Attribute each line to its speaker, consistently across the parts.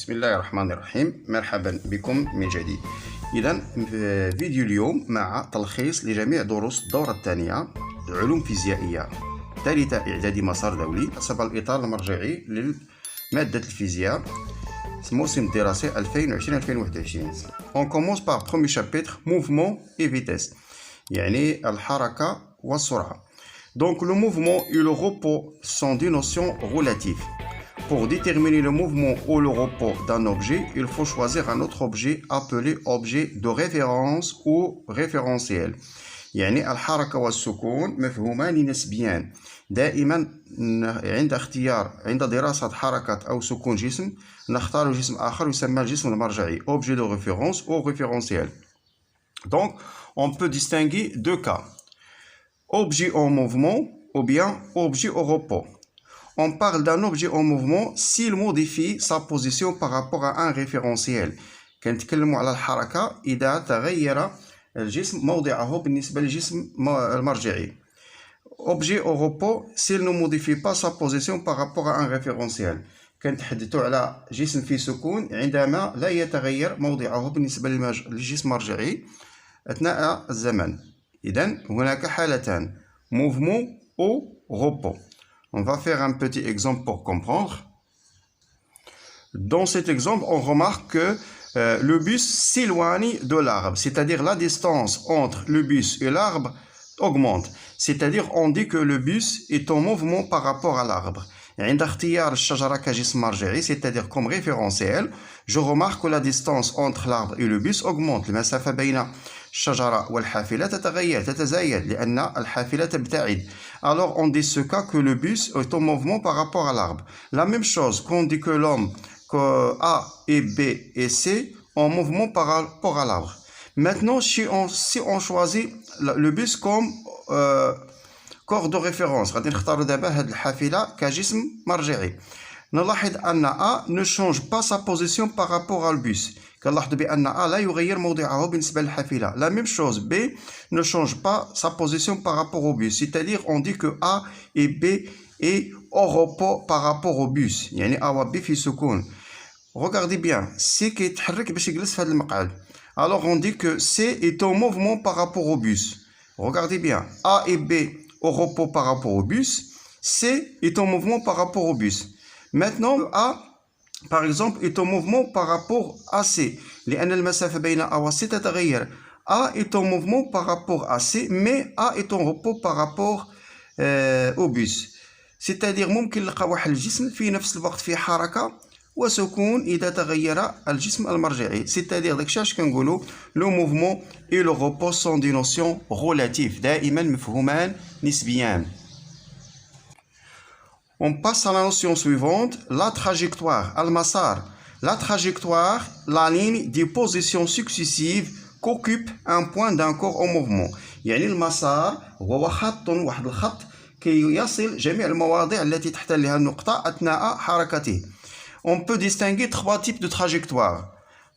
Speaker 1: بسم الله الرحمن الرحيم. مرحبا بكم من جديد. إذا فيديو اليوم مع تلخيص لجميع دروس الدورة الثانية علوم فيزيائية ثالثة إعدادي مسار دولي حسب الإطار المرجعي لمادة الفيزياء موسم الدراسي 2020-2021. On commence par premier chapitre mouvement et vitesse يعني الحركة والسرعة. Donc le mouvement et le repos sont des notions relatives. Pour déterminer le mouvement ou le repos d'un objet, il faut choisir un autre objet appelé objet de référence ou référentiel. يعني الحركة والسكون مفهومان نسبيان. دائما عند دراسة حركة أو سكون جسم نختار جسم آخر يسمى الجسم المرجعي objet de référence ou référentiel. Donc on peut distinguer deux cas. Objet en mouvement ou bien objet au repos. On parle d'un objet en mouvement s'il modifie sa position par rapport à un référentiel. كنتكلموا على الحركة إذا تغير الجسم موضعه بالنسبة للجسم المرجعي. Objet au repos s'il ne modifie pas sa position par rapport à un référentiel. كنتحدثوا على جسم في سكون عندما لا يتغير موضعه بالنسبة للجسم المرجعي أثناء الزمن. إذن هناك حالتان mouvement ou repos. On va faire un petit exemple pour comprendre. Dans cet exemple, on remarque que le bus s'éloigne de l'arbre, c'est-à-dire la distance entre le bus et l'arbre augmente. C'est-à-dire on dit que le bus est en mouvement par rapport à l'arbre. عند اختيار الشجرة كجسم مرجعي, c'est-à-dire comme référentiel, je remarque que la distance entre l'arbre et le bus augmente. المسافة بين الشجرة والحافلة تتزايد لأن الحافلة تبتعد. Alors on dit ce cas que le bus est en mouvement par rapport à l'arbre. La même chose qu'on dit que l'homme, que A et B et C en mouvement par rapport à l'arbre. Maintenant, si on choisit le bus comme corps de référence, غادي نختاروا دابا هاد الحافلة كجسم مرجعي. نلاحظ أن A ne change pas sa position par rapport à le bus. كنلاحظوا بأن A لا يغير موضعه بالنسبة للحافلة. La même chose, B ne change pas sa position par rapport au bus. C'est-à-dire on dit que A et B est au repos par rapport au bus. يعني A و B في سكون. Regardez bien, C كيتحرك باش يجلس في هذا المقعد. Alors on dit que C est en mouvement par rapport au bus. Regardez bien, A et B au repos par rapport au bus, C est en mouvement par rapport au bus. Maintenant, A, par exemple, est en mouvement par rapport à C. لأن المسافة بين A و C تتغير. A est en mouvement par rapport à C, mais A est en repos par rapport au bus. C'est-à-dire ممكن نلقى واحد الجسم في نفس الوقت في حركة وسكون إذا تغير الجسم المرجعي. C'est-à-dire داكشي اش كنقولوا le mouvement et le repos sont des notions relatives. دائما مفهومان نسبيان. On passe à la notion suivante, la trajectoire, المسار. La trajectoire, la ligne des positions successives qu'occupe un point d'un corps en mouvement. يعني المسار هو خط واحد الخط كي يصل جميع المواضع التي تحتلها النقطة أثناء حركته. On peut distinguer trois types de trajectoires.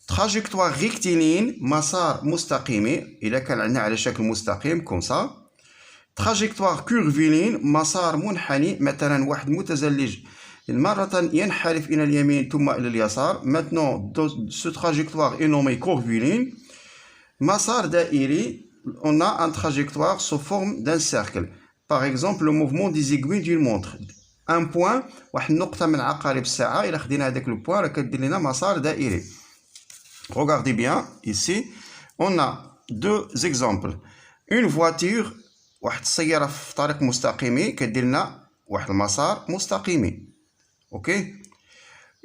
Speaker 1: Trajectoire rectiligne, مسار مستقيمي إذا كان عندنا على شكل مستقيم comme ça. Trajectoire curviligne, مسار منحني مثلا واحد متزلج مرة ينحرف إلى اليمين ثم إلى اليسار. Maintenant, ce trajectoire est nommé curviligne. مسار دائري, on a un trajectoire sous forme d'un cercle. Par exemple, le mouvement des aiguilles d'une montre. Un point, واحد النقطة من عقارب الساعة إلا خدينا هذاك لو بوين راه كدير لنا مسار دائري. Regardez bien, ici, on a deux exemples. Une voiture, واحد السيارة في طريق مستقيمي كدير لنا واحد المسار مستقيمي. اوكي.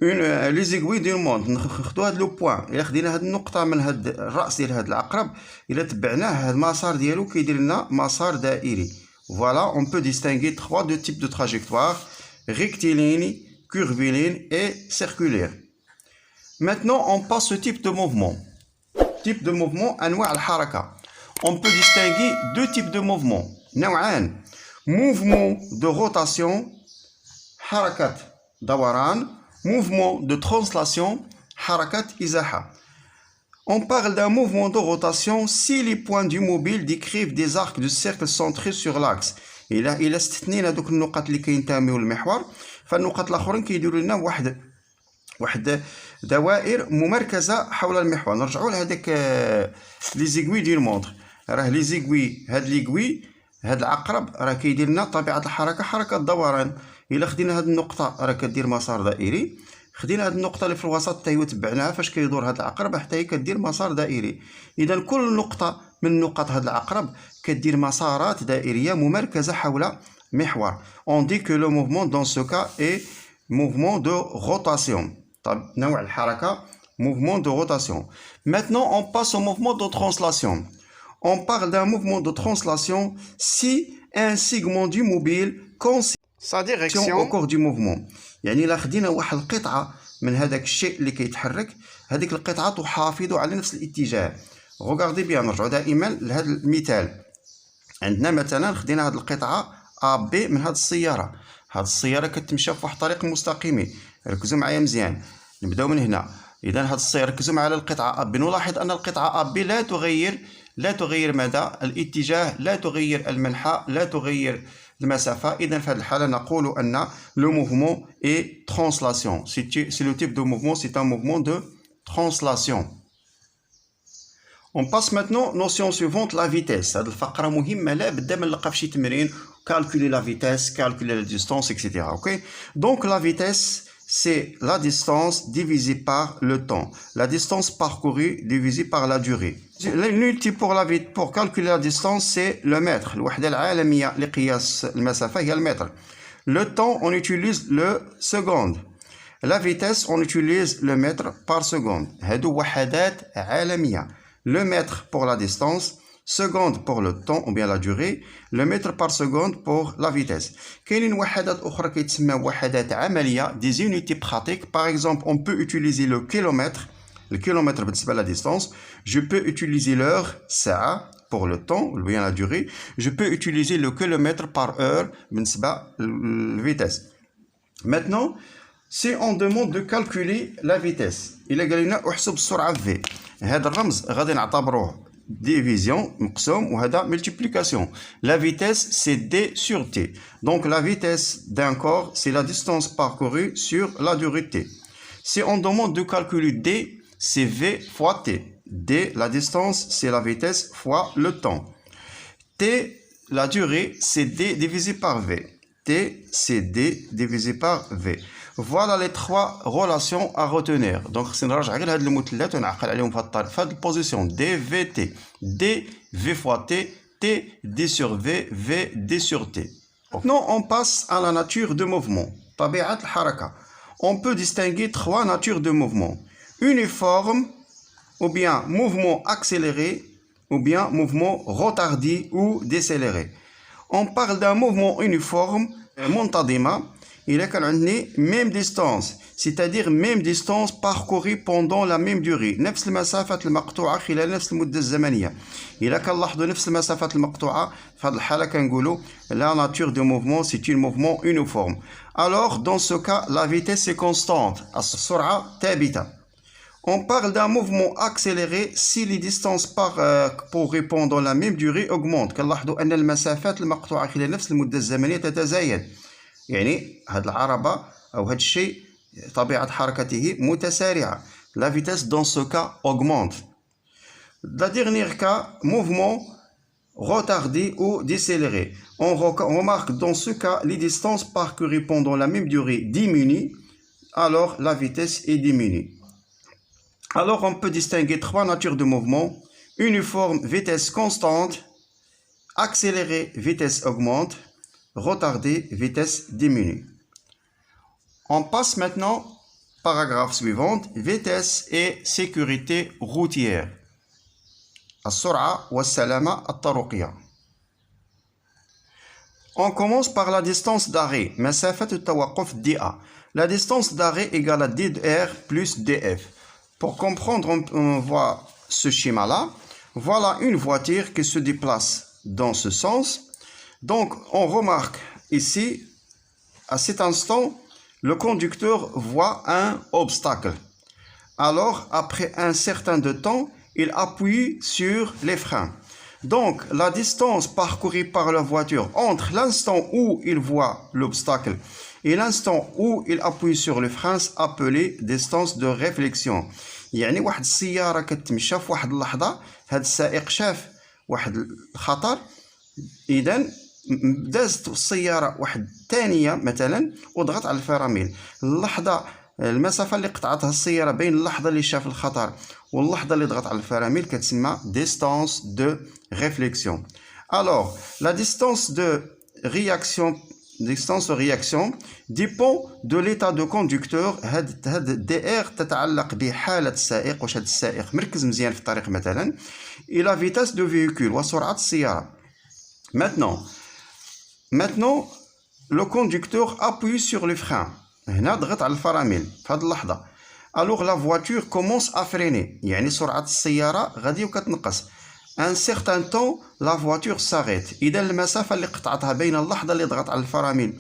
Speaker 1: les aiguilles d'une montre ناخذوا هاد لو بوين إلا خدينا هاد النقطة من هاد الرأس ديال هاد العقرب إلا تبعناه هاد المسار ديالو كيدير لنا مسار دائري. Voilà, on peut distinguer deux types de trajectoires, rectiligne, curviligne et circulaire. Maintenant, on passe au type de mouvement. Type de mouvement, أنواع الحركة. On peut distinguer deux types de mouvements. نوعان. Mouvement de rotation, حركة دوران. Mouvement de translation, حركة إزاحة. On parle d'un mouvement de rotation si les points du mobile décrivent des arcs de cercle centrés sur l'axe. إلا استثنينا دوك النقط اللي كينتميو للمحور فالنقط الآخرين كيديروا لنا واحد دوائر ممركزة حول المحور. نرجعوا لهذاك لي زيغوي ديال المونطر. راه لي زيغوي، هاد ليغوي هاد العقرب راه كيدير لنا طبيعة الحركة حركة الدوران. إلا خدينا هاد النقطة راه كدير مسار دائري، خدينا هاد النقطة اللي في الوسط حتى هي وتبعناها فاش كيدور هاد العقرب حتى هي كدير مسار دائري. إذا كل نقطة من نقط هاد العقرب كدير مسارات دائرية ممركزة حول محور. On dit que le mouvement dans ce cas est mouvement de rotation. طيب نوع الحركة mouvement de rotation. Maintenant on passe au mouvement de translation. On parle d'un mouvement de translation si un segment du mobile sa direction au cours du mouvement. يعني إلا خدينا واحد القطعة من هذاك الشيء اللي كيتحرك، هذيك القطعة تحافظ على نفس الاتجاه. Regardez bien، نرجعوا دائما لهذا المثال. عندنا مثلا خدينا هذه القطعة A B من هذه السيارة. هذه السيارة كتمشى في واحد الطريق مستقيم. ركزوا معايا مزيان، نبداو من هنا. إذا هذه السيارة ركزوا معايا على القطعة A B. نلاحظ أن القطعة A B لا تغير مدى الاتجاه، لا تغير المنحى، لا تغير المسافة. إذا في هذه الحالة نقول أن le mouvement est translation. C'est le type de mouvement, c'est un mouvement de translation. On passe maintenant notion suivante, la vitesse. هذه الفقرة مهمة، لا بد ما نلقى في شي تمرين calculer la vitesse, calculer la distance, etc. Ok? Donc la vitesse, c'est la distance divisée par le temps. La distance parcourue divisée par la durée. L'unité pour calculer la distance, c'est le mètre. الوحدة العالمية لقياس المسافة هي المتر. Le temps, on utilise le seconde. La vitesse, on utilise le mètre par seconde. هادو وحدات عالمية. Le mètre pour la distance, seconde pour le temps ou bien la durée, le mètre par seconde pour la vitesse. كاينين وحدات أخرى كيتسمى وحدات عملية, des unités pratiques. Par exemple, on peut utiliser le kilomètre. Le kilomètre بالنسبة la distance. Je peux utiliser l'heure, ساعة, pour le temps ou bien la durée. Je peux utiliser le kilomètre par heure بالنسبة la vitesse. Maintenant, si on demande de calculer la vitesse, إلا قال لنا احسب السرعة V. هذا الرمز غادي نعتبروه division مقسوم وهذا multiplication. La vitesse c'est D sur T. Donc la vitesse d'un corps c'est la distance parcourue sur la durée T. Si on demande de calculer D, c'est V fois T. D, la distance c'est la vitesse fois le temps. T, la durée c'est D divisé par V. T, c'est D divisé par V. Voilà les trois relations à retenir. Donc, c'est une rage à regarder le moutlet, on a fait la position DVT. D, V fois T, T, D sur V, V, D sur T. Maintenant, on passe à la nature de mouvement. Tabi'at al-haraka. On peut distinguer trois natures de mouvement. Uniforme, ou bien mouvement accéléré, ou bien mouvement retardé ou décéléré. On parle d'un mouvement uniforme, montadima. Il est même distance, c'est-à-dire même distance parcourue pendant la même durée. نفس المسافة المقطوعة خلال نفس المدة الزمنية. إذا كنلاحظوا نفس المسافة المقطوعة في هذه الحالة كنقولوا la nature de mouvement c'est un mouvement uniforme. Alors dans ce cas la vitesse est constante. السرعة ثابتة. On parle d'un mouvement accéléré si les distances parcourues pendant la même durée augmentent. كنلاحظوا أن المسافات المقطوعة خلال نفس المدة الزمنية تتزايد. يعني هاد العربة أو هاد الشيء طبيعة حركته متسارعة. La vitesse dans ce cas augmente. Le dernier cas, mouvement retardé ou décéléré. On remarque dans ce cas les distances parcourues pendant la même durée diminuent, alors la vitesse est diminuée. Alors on peut distinguer trois natures de mouvement. Uniforme, vitesse constante. Accéléré, vitesse augmente. Retardé, vitesse diminue. On passe maintenant paragraphe suivant, vitesse et sécurité routière. السرعة والسلامة الطرقية. On commence par la distance d'arrêt, مسافة التوقف DA. La distance d'arrêt égale à DR plus DF. Pour comprendre, on voit ce schéma-là. Voilà une voiture qui se déplace dans ce sens. Donc, on remarque ici, à cet instant, le conducteur voit un obstacle. Alors, après un certain temps, il appuie sur les freins. Donc, la distance parcourue par la voiture entre l'instant où il voit l'obstacle et l'instant où il appuie sur le frein appelée distance de réflexion. يعني واحد السيارة كتمشى في واحد اللحظة، هاد السائق شاف واحد الخطر، إذا دازت السيارة واحد الثانية مثلا وضغط على الفرامل. اللحظة المسافة اللي قطعتها السيارة بين اللحظة اللي شاف الخطر واللحظة اللي ضغط على الفرامل كتسمى distance de réflexion. Alors, la distance de réaction dépend de l'état de conducteur. هاد DR تتعلق بحالة السائق، واش هاد السائق مركز مزيان في الطريق مثلا، et la vitesse de véhicule وسرعة السيارة. Maintenant, le conducteur appuie sur le frein. هنا ضغط على الفرامل في هاد اللحظة. Alors la voiture commence à freiner. يعني سرعة السيارة غادي وكتنقص. Un certain temps, la voiture s'arrête. إذا المسافة اللي قطعتها بين اللحظة اللي ضغط على الفرامل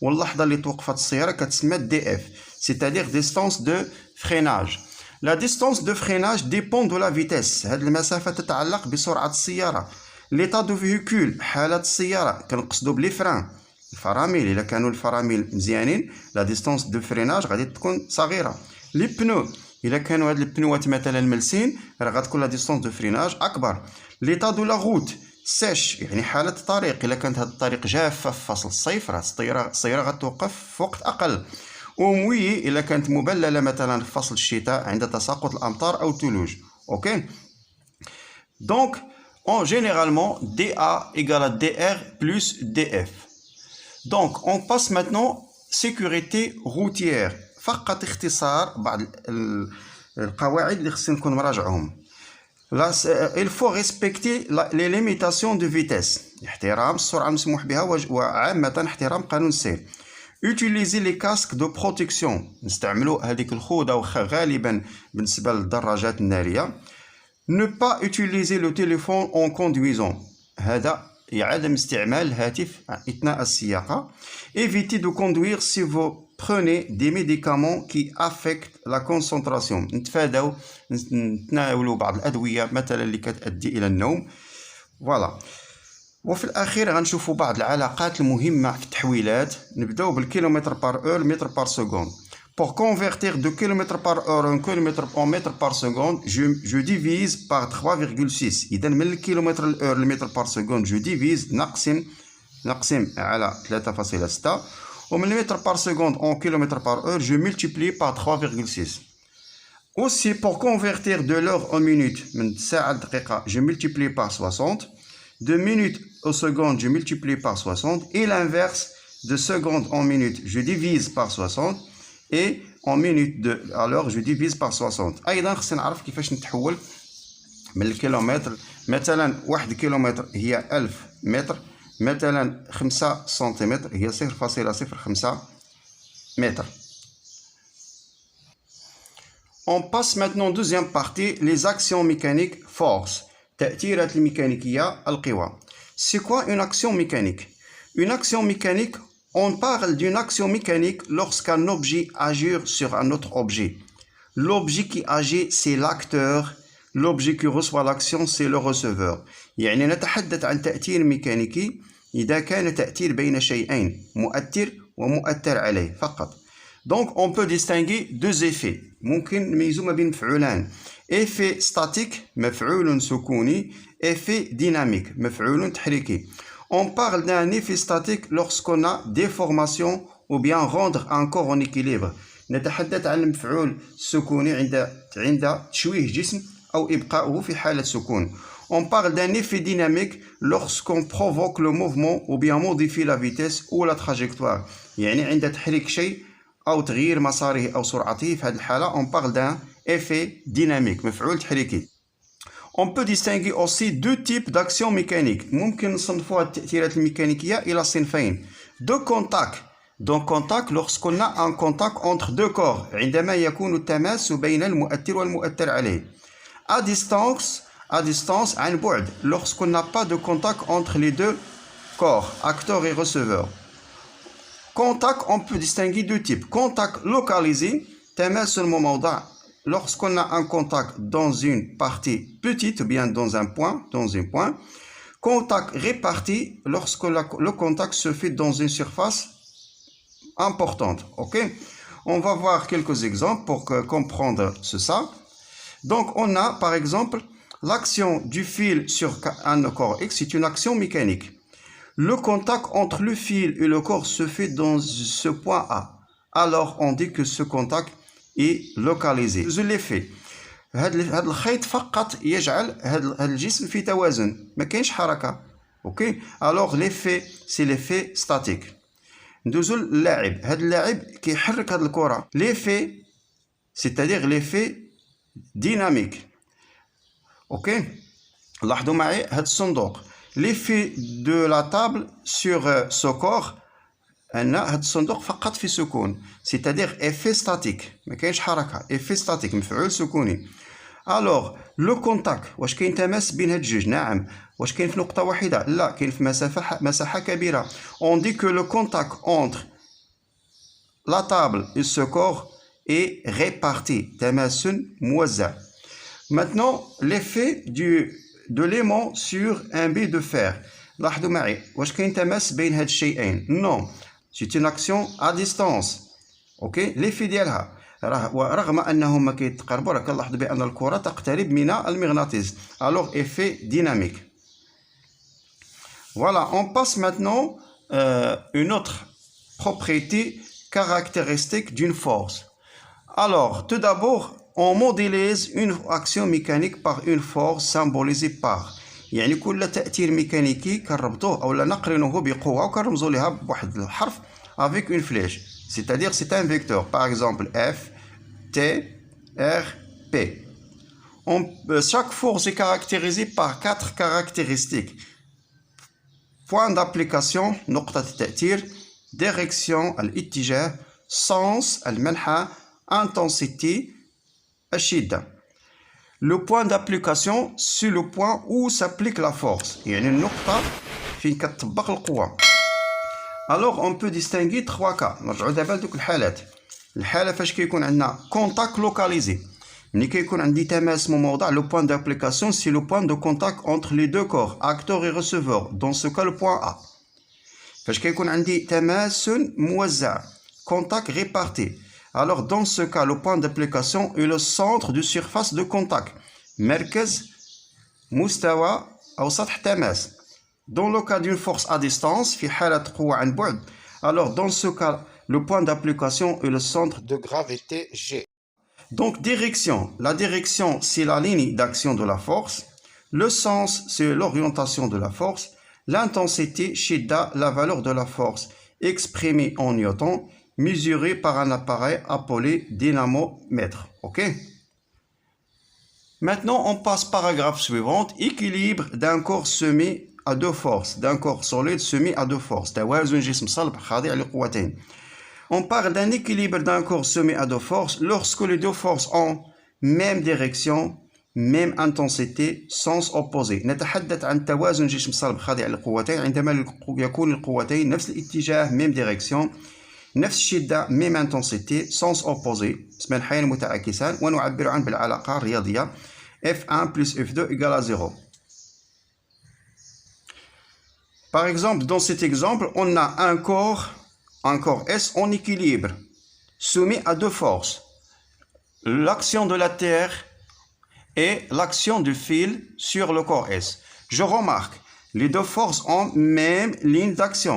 Speaker 1: واللحظة اللي توقفت السيارة كتسمى DF, c'est-à-dire distance de freinage. La distance de freinage dépend de la vitesse. هاد المسافة تتعلق بسرعة السيارة. L'état de véhicule، حالة السيارة، كنقصدو بلي فران الفرامل. إلا كانوا الفرامل مزيانين لا ديستانس دو فريناج غادي تكون صغيرة. لي بنو إلا كانوا هاد البنوات مثلا ملسين راه غتكون لا ديستانس دو فريناج أكبر. ليتا دو لا روت سيش، يعني حالة الطريق، إلا كانت هاد الطريق جافة في فصل الصيف راه السيارة غتوقف في وقت أقل. وموي إلا كانت مبللة مثلا في فصل الشتاء عند تساقط الأمطار أو الثلوج. أوكي، دونك généralement DA égale à DR plus DF. Donc on passe maintenant sécurité routière. فقط اختصار بعض القواعد اللي خصنا نكون مراجعهم. Il faut respecter les limitations de vitesse. احترام السرعة المسموح بها وعامة احترام قانون السير. Utiliser les casques de protection. نستعملوا هذيك الخوذة غالبا بالنسبة للدراجات النارية. Ne pas utiliser le téléphone en conduisant. هذا عدم استعمال الهاتف أثناء السياقة. Évitez de conduire si vous prenez des médicaments qui affectent la concentration. نتناولوا بعض الأدوية مثلا اللي كتؤدي إلى النوم. فوالا. وفي الأخير غنشوفوا بعض العلاقات المهمة في التحويلات. نبداو بالكيلومتر بار اور متر بار سكوند. Pour convertir de km par heure en mètre par seconde, je divise par 3,6. إذا من الكيلومتر الأور للمتر بار سكوند je divise نقسم على 3.6. ومن المتر بار سكوند en kilomètre par heure je multiplie par 3,6. Aussi pour convertir de l'heure en minute من الساعة للدقيقة je multiplie par 60. De minutes au seconde je multiplie par 60. Et l'inverse, de seconde en minute je divise par 60. Et en minutes alors je divise par 60. أيضا خصنا نعرف كيفاش نتحول من الكيلومتر. مثلا 1 كيلومتر هي 1000 متر، مثلا 5 سنتيمتر هي 0.05 متر. On passe maintenant deuxième partie, les actions mécaniques force. تأثيرات الميكانيكية القوى. C'est quoi une action mécanique? Une action mécanique, on parle d'une action mécanique lorsqu'un objet agit sur un autre objet. L'objet qui agit, c'est l'acteur. L'objet qui reçoit l'action, c'est le receveur. يعني نتحدث عن تأثير ميكانيكي إذا كان تأثير بين شيئين، مؤثر ومؤثر عليه فقط. Donc on peut distinguer deux effets. ممكن نميزو ما بين مفعولان. Effet statique مفعول سكوني. Effet dynamique مفعول تحريكي. On parle d'un effet statique lorsqu'on a déformation ou bien rendre un corps en équilibre. نتحدث عن المفعول السكوني عند تشويه جسم أو إبقاؤه في حالة سكون. On parle d'un effet dynamique lorsqu'on provoque le mouvement ou bien modifie la vitesse ou la trajectoire. يعني عند تحريك شيء أو تغيير مساره أو سرعته. في هذه الحالة on parle d'un effet dynamique مفعول تحريكي. On peut distinguer aussi deux types d'actions mécaniques. ممكن نصنفوا التأثيرات الميكانيكية إلى صنفين. De contact. Donc contact lorsqu'on a un contact entre deux corps. عندما يكون التماس بين المؤثر والمؤثر عليه. À distance عن بعد. Lorsqu'on n'a pas de contact entre les deux corps, acteur et receveur. Contact, on peut distinguer deux types. Contact localisé, تماس الموضع. Lorsqu'on a un contact dans une partie petite ou bien dans un point, Contact réparti lorsque le contact se fait dans une surface importante. Ok? On va voir quelques exemples pour comprendre ça. Donc, on a par exemple l'action du fil sur un corps X, c'est une action mécanique. Le contact entre le fil et le corps se fait dans ce point A. Alors, on dit que ce contact est localisé. Je l'ai fait. هذا الخيط فقط يجعل هذا الجسم في توازن ما كاينش حركه اوكي alors l'effet c'est l'effet statique ندوزو للاعب هذا اللاعب كيحرك هذه الكره l'effet c'est-à-dire l'effet dynamique اوكي لاحظوا معي هذا الصندوق l'effet de la table sur ce corps ان هذا الصندوق فقط في سكون c'est-à-dire effet statique ما كاينش حركه effet statique مفعول سكوني. Alors, le contact, واش كاين تماس بين هاد الجوج؟ نعم. واش كاين في نقطة واحدة؟ لا، كاين في مساحة كبيرة. On dit que le contact entre la table et ce corps est réparti. تماس موزع. Maintenant, l'effet de l'aimant sur un billet de fer. لاحظوا معي، واش كاين تماس بين هاد الشيئين؟ Non. C'est une action à distance. اوكي؟ l'effet ديالها ورغم انهم ما كيتقربوا راه كنلاحظوا بان الكره تقترب من المغناطيس alors effet dynamique. Voilà, on passe maintenant une autre propriété caractéristique d'une force. Alors, tout d'abord, on modélise une action mécanique par une force symbolisée par يعني كل تأثير ميكانيكي كنربطوه او نقرنوه بقوه وكنرمزوا لها بواحد الحرف avec une flèche. C'est-à-dire c'est un vecteur, par exemple F, T, R, P. Chaque force est caractérisée par 4 caractéristiques. Point d'application, نقطة التأثير, direction, الاتجاه, sens, المنحى, intensité, الشدة. Le point d'application, c'est le point où s'applique la force. يعني النقطة فين كتطبق القوة. Alors on peut distinguer 3 cas. نرجعوا دابا لدوك الحالات. الحالة فاش كيكون عندنا contact localisé. ملي كيكون عندي تماس موضع le point d'application c'est le point de contact entre les deux corps, acteur et receveur. Dans ce cas le point A. فاش كيكون عندي تماس موزع, contact réparti. Alors dans ce cas le point d'application est le centre de surface de contact. مركز مستوى أو سطح تماس. Dans le cas d'une force à distance, في حالة قوة عن بعد, alors dans ce cas, le point d'application est le centre de gravité G. Donc direction, la direction c'est la ligne d'action de la force, le sens c'est l'orientation de la force, l'intensité shidda, la valeur de la force exprimée en newton, mesurée par un appareil appelé dynamomètre. Ok? Maintenant on passe paragraphe suivant, équilibre d'un corps semé à deux forces, d'un corps solide soumis à deux forces. توازن جسم صلب خاضع لقوتين. On parle d'un équilibre d'un corps soumis à deux forces lorsque les deux forces ont même direction, même intensité, sens opposé. نتحدث عن توازن جسم صلب خاضع لقوتين عندما يكون القوتين نفس الاتجاه même direction, نفس الشدة même intensité, sens opposé. اسم الحيين متعاكسان ونعبر عنه بالعلاقة الرياضية F1 plus F2 égale à 0. Par exemple, dans cet exemple, on a un corps S en équilibre, soumis à deux forces. L'action de la Terre et l'action du fil sur le corps S. Je remarque, les deux forces ont même ligne d'action.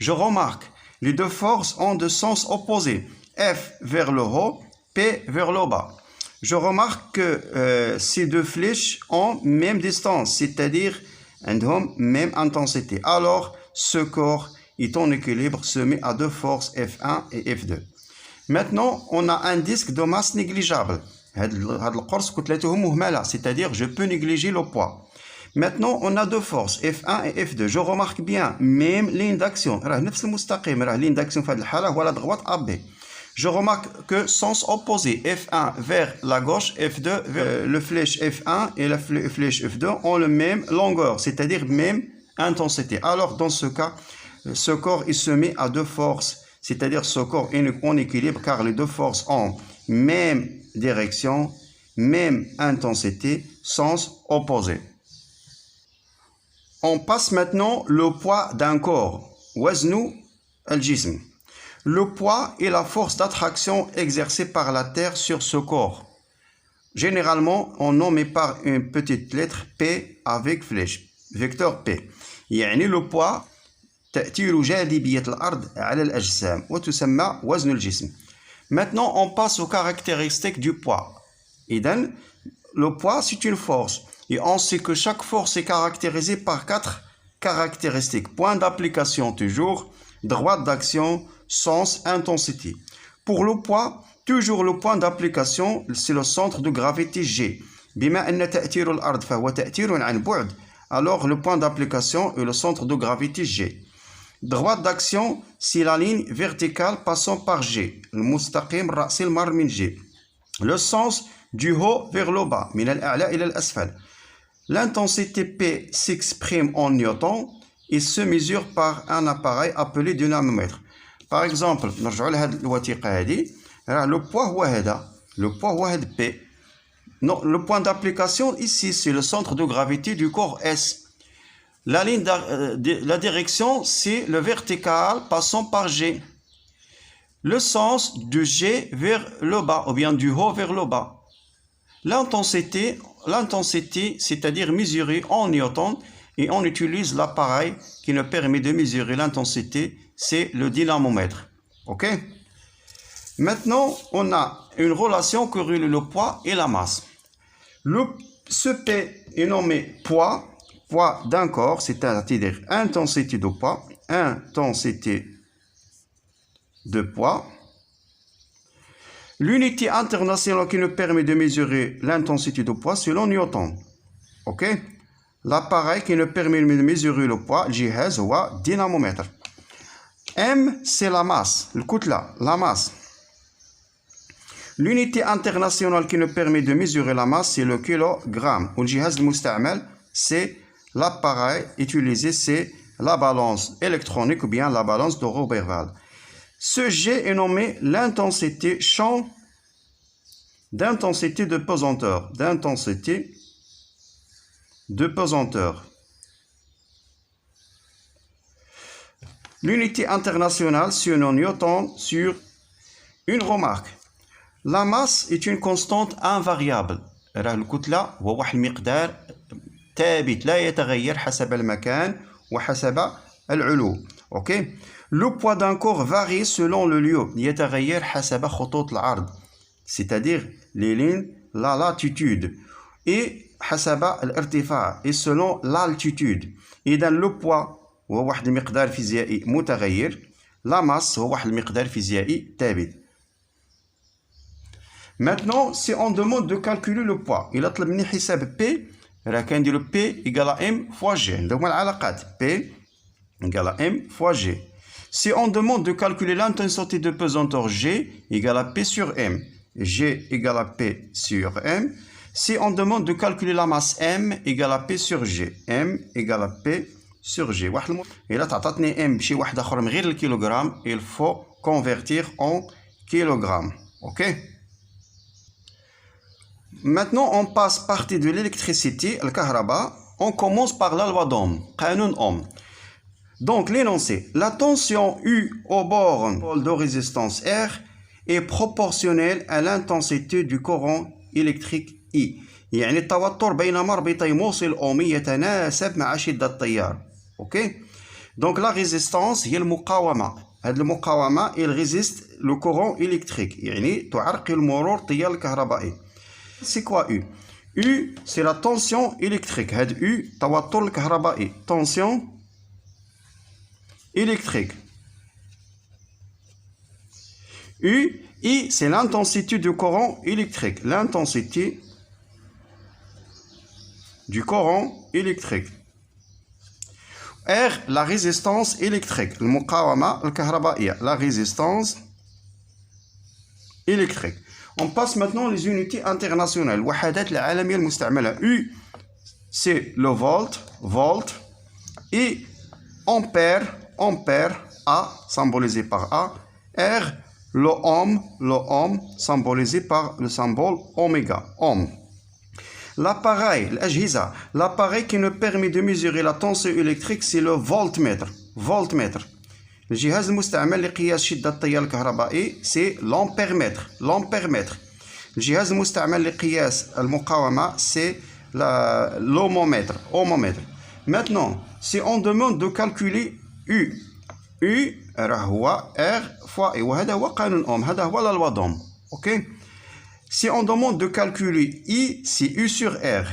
Speaker 1: Je remarque, les deux forces ont de sens opposés. F vers le haut, P vers le bas. Je remarque que ces deux flèches ont même distance, c'est-à-dire عندهم même intensité. Alors, ce corps est en équilibre soumis à deux forces F1 et F2. Maintenant, on a un disque de masse négligeable. هذا القرص كتلته مهملة, c'est-à-dire je peux négliger le poids. Maintenant, on a deux forces F1 et F2. Je remarque bien, même ligne d'action. راه نفس المستقيم, راه ligne d'action في هذه الحالة هو الضغط AB. Je remarque que sens opposé, F1 vers la gauche, F2 vers le flèche F1 et la flèche F2 ont la même longueur, c'est-à-dire même intensité. Alors, dans ce cas, ce corps est soumis à deux forces, c'est-à-dire ce corps est en équilibre car les deux forces ont même direction, même intensité, sens opposé. On passe maintenant le poids d'un corps. Waznu al-jism. Le poids est la force d'attraction exercée par la Terre sur ce corps. Généralement, on nomme par une petite lettre P avec flèche. Vecteur P. يعني le poids تأثير جاذبية الأرض على الأجسام وتسمى وزن الجسم. Maintenant, on passe aux caractéristiques du poids. إذن, le poids, c'est une force. Et on sait que chaque force est caractérisée par 4 caractéristiques. Point d'application toujours, droite d'action, sens, intensité. Pour le poids, toujours le point d'application, c'est le centre de gravité G. بما أن تأثير الأرض فهو تأثير عن بعد. Alors le point d'application est le centre de gravité G. Droite d'action, c'est la ligne verticale passant par G. المستقيم الرأسي المر من G. Le sens du haut vers le bas, من الأعلى إلى الأسفل. L'intensité P s'exprime en newton et se mesure par un appareil appelé dynamomètre. Par exemple, نرجعوا لهاد الوثيقة هذه. Le poids هو هذا. Le poids هو هذا P. Non, le point d'application ici, c'est le centre de gravité du corps S. La direction, c'est le vertical passant par G. Le sens de G vers le bas, ou bien du haut vers le bas. L'intensité, c'est-à-dire mesurée en newton, et on utilise l'appareil qui nous permet de mesurer l'intensité, c'est le dynamomètre. Ok? Maintenant, on a une relation qui relie le poids et la masse. Ce P est nommé poids d'un corps, c'est-à-dire intensité de poids, intensité de poids. L'unité internationale qui nous permet de mesurer l'intensité de poids, c'est le newton. Ok? L'appareil qui nous permet de mesurer le poids, الجهاز هو dynamomètre. M, c'est la masse, le كتلة, la masse. L'unité internationale qui nous permet de mesurer la masse, c'est le kilogramme. والجهاز المستعمل, c'est l'appareil utilisé, c'est la balance électronique ou bien la balance de Roberval. Ce G est nommé l'intensité champ d'intensité de pesanteur. D'intensité de pesanteur. L'unité internationale, c'est un newton sur une remarque. La masse est une constante invariable. الكتلة هو واحد المقدار ثابت لا يتغير حسب المكان وحسب العلو. OK? Le poids d'un corps varie selon le lieu. يتغير حسب خطوط العرض. C'est-à-dire les lignes, la latitude. Et حسب الارتفاع. Et selon l'altitude. إذا le poids هو واحد المقدار فيزيائي متغير. La masse هو واحد المقدار فيزيائي ثابت. Maintenant, si on demande de calculer le poids, il a طلبني حساب P, راه كنديرو P égale à M fois G. عندهم العلاقات P égale à M fois G. Si on demande de calculer l'intensité de pesanteur G égale à P sur M, G égale à P sur M. Si on demande de calculer la masse M égale à P sur G, M égale à P sur G. إلا تعطاتني M بشي واحد آخر من غير الكيلوغرام, il faut convertir en kilogrammes. OK? Maintenant, on passe partie de l'électricité, le kahraba. On commence par la loi d'Ohm, قانون Ohm. Donc, l'énoncé. La tension U au borne de résistance R est proportionnelle à l'intensité du courant électrique I. يعني التوتر بين مربطي موصل أومي يتناسب مع شدة التيار. OK? Donc, la résistance هي المقاومة. هذه المقاومة il résiste le courant électrique. يعني تعرقل مرور التيار الكهربائي. C'est quoi U? U, c'est la tension électrique. هاد U, توتر الكهربائي. Tension électrique. U, I, c'est l'intensité du courant électrique. L'intensité du courant électrique. R, la résistance électrique. المقاومة الكهربائية. La résistance électrique. On passe maintenant les unités internationales. الوحدات العالمية المستعملة. U, c'est le volt. Et ampère, A, symbolisé par A. R, le ohm, symbolisé par le symbole oméga, ohm. L'appareil, l'ajhiza, l'appareil qui nous permet de mesurer la tension électrique, c'est le voltmètre. Voltmètre. الجهاز المستعمل لقياس شدة التيار الكهربائي سي l'ampèremètre. L'ampèremètre. الجهاز المستعمل لقياس المقاومة سي l'ohmomètre. Ohmomètre. Maintenant, si on demande de calculer U, U هو R fois E وهذا هو قانون أوم هذا هو la loi d'Ohm. OK? Si on demande de calculer I, c'est U sur R.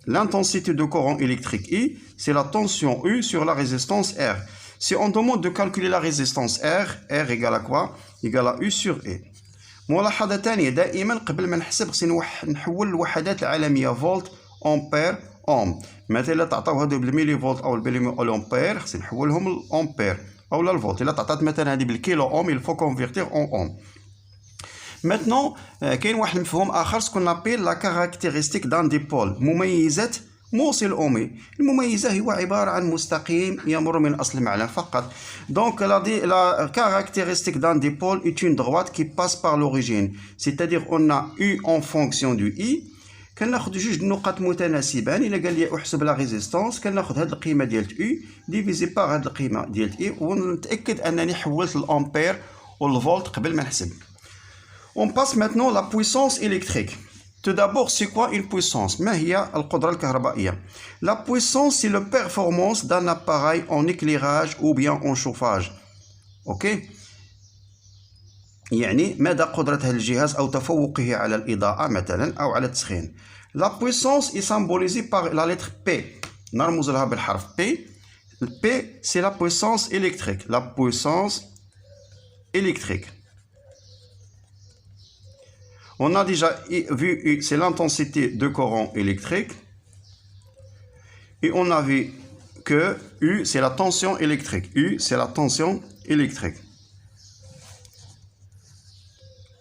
Speaker 1: L'intensité de courant électrique I, c'est la tension U sur la résistance R. Si on demande de calculer la résistance R, R égale à quoi? Égale à U sur E. ملاحظة ثانية دائما قبل ما نحسب خصني نحول الوحدات العالمية فولت أمبير أوم. مثلا إلا تعطاو هادو بالميلي فولت أو بالملي أمبير خصني نحولهم للأمبير أو الفولت. إلا تعطات مثلا هادي بالكيلو أوم il faut convertir en أوم. Maintenant كاين واحد المفهوم آخر سكون نابيل لا كاركتيرستيك دان ديبول مميزات موصل أومي. المميزة هو عبارة عن مستقيم يمر من أصل المعلم فقط. Donc la caractéristique d'un dipôle est une droite qui passe par l'origine. C'est-à-dire on a U en fonction du I. كناخد جوج نقط متناسبان. إلا قال لي أحسب لا ريزيستانس كناخد هاد القيمة ديال U ديفيزي باغ هاد القيمة ديال I ونتأكد أنني حولت الأمبير والفولت قبل ما نحسب. On passe maintenant la puissance électrique. Tout d'abord, c'est quoi une puissance? ما هي القدرة الكهربائية? La puissance, c'est la performance d'un appareil en éclairage ou bien en chauffage. OK? يعني مدى قدرة هذا الجهاز أو تفوقه على الإضاءة مثلا أو على التسخين. La puissance est symbolisée par la lettre P. نرمز لها بالحرف P. P, c'est la puissance électrique. La puissance électrique. On a déjà vu U, c'est l'intensité de courant électrique. Et on a vu que U, c'est la tension électrique. U, c'est la tension électrique.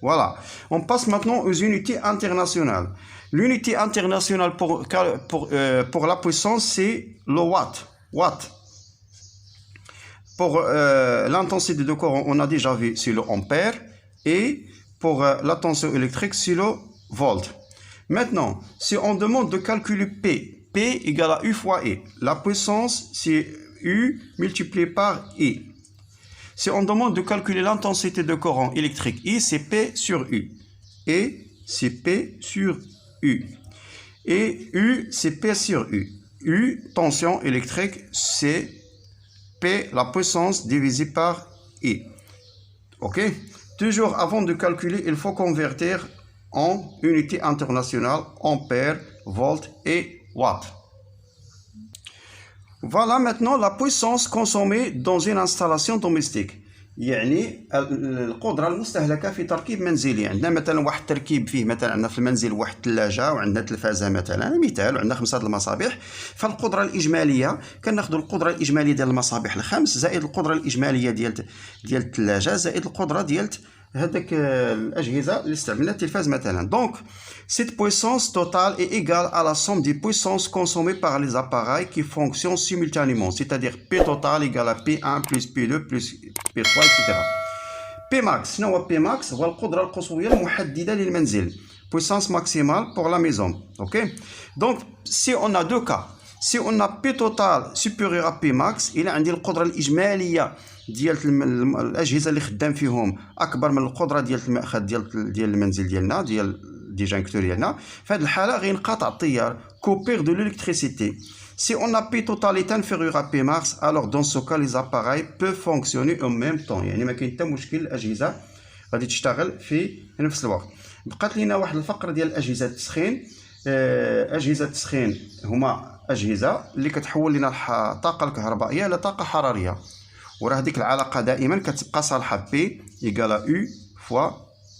Speaker 1: Voilà. On passe maintenant aux unités internationales. L'unité internationale pour la puissance, c'est le watt. Watt. Pour l'intensité de courant, on a déjà vu, c'est le ampère. Et pour la tension électrique, c'est le volt. Maintenant, si on demande de calculer P, P égale à U fois E. La puissance, c'est U multiplié par I. Si on demande de calculer l'intensité de courant électrique I, c'est P sur U. Et c'est P sur U. Et U, c'est P sur U. U, tension électrique, c'est P, la puissance, divisé par I. OK? Toujours avant de calculer, il faut convertir en unité internationale, ampère, volt et watt. Voilà maintenant la puissance consommée dans une installation domestique. يعني القدرة المستهلكة في تركيب منزلي. عندنا مثلا واحد التركيب فيه مثلا عندنا في المنزل واحد الثلاجة وعندنا تلفازة مثلا مثال وعندنا 5 المصابيح. فالقدرة الإجمالية كناخذوا القدرة الإجمالية ديال المصابيح ل5 زائد القدرة الإجمالية ديال الثلاجة زائد القدرة ديال هذاك الأجهزة اللي استعملنا التلفاز مثلا. Donc cette puissance totale est égale à la somme des puissances consommées par les appareils qui fonctionnent simultanément, c'est-à-dire P total égale à P1 plus P2 plus P3 etc. Pmax شنو هو Pmax؟ هو القدرة القصوية المحددة للمنزل. Puissance maximale pour la maison. OK? Donc si on a deux cas, si on a P total supérieur à Pmax, إلا عندي القدرة الإجمالية ديال الأجهزة اللي خدام فيهم أكبر من القدرة ديال المأخذ ديال المنزل ديالنا ديال ديجانكتور ديالنا، في هذه الحالة غينقطع التيار coupure de l'électricité. Si on a P total est inférieur à Pmax, alors dans ce cas les appareils peuvent fonctionner en même temps. يعني ما كاين حتى مشكل الأجهزة غادي تشتغل في نفس الوقت. بقات لينا واحد الفقرة ديال أجهزة التسخين. أجهزة التسخين هما أجهزة اللي كتحول لنا الطاقة الكهربائية إلى طاقة حرارية. وراه ديك العلاقة دائما كتبقى صالحة P إيكالا U فوا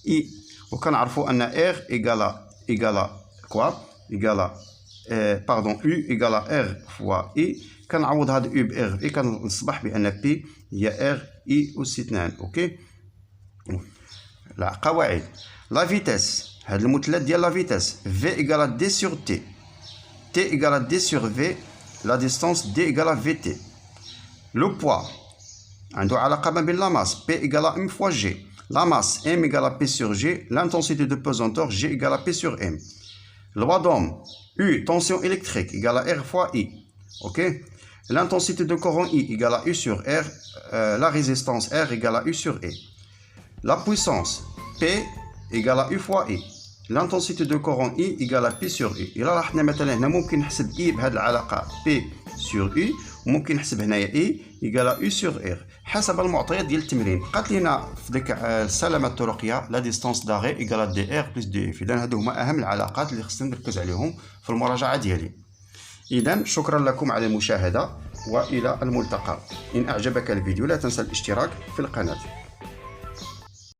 Speaker 1: I. وكنعرفوا أن R إيكالا كوا إيكالا باردون U إيكالا R فوا I. كنعوض هاد U ب R I كنصبح بأن P هي R I أس 2. أوكي. لا قواعد. لا فيتاس هاد المثلث ديال لا فيتاس V إيكالا D sur T. T إيكالا D sur V. La distance D إيكالا VT. Le poids عنده علاقة ما بين la masse P égale à M fois G. La masse M égale à P sur G. L'intensité de pesanteur G égale à P sur M. Loi d'Ohm, U, tension électrique, égale à R fois I. Ok? L'intensité de courant I égale à U sur R. La résistance R égale à U sur E. La puissance P égale à U fois I. L'intensité de courant I égale à P sur U. إلا لاحظنا مثلا هنا ممكن نحسب I بهذه العلاقة P sur U، وممكن نحسب هنايا I égale à U sur R حسب المعطيات ديال التمرين. قالت لنا في ديك السلامة الطرقية لا ديستانس داغي égale à DR plus DF. إذا هادو هما أهم العلاقات اللي خصنا نركز عليهم في المراجعة ديالي. إذا شكرا لكم على المشاهدة وإلى الملتقى. إن أعجبك الفيديو لا تنسى الاشتراك في القناة.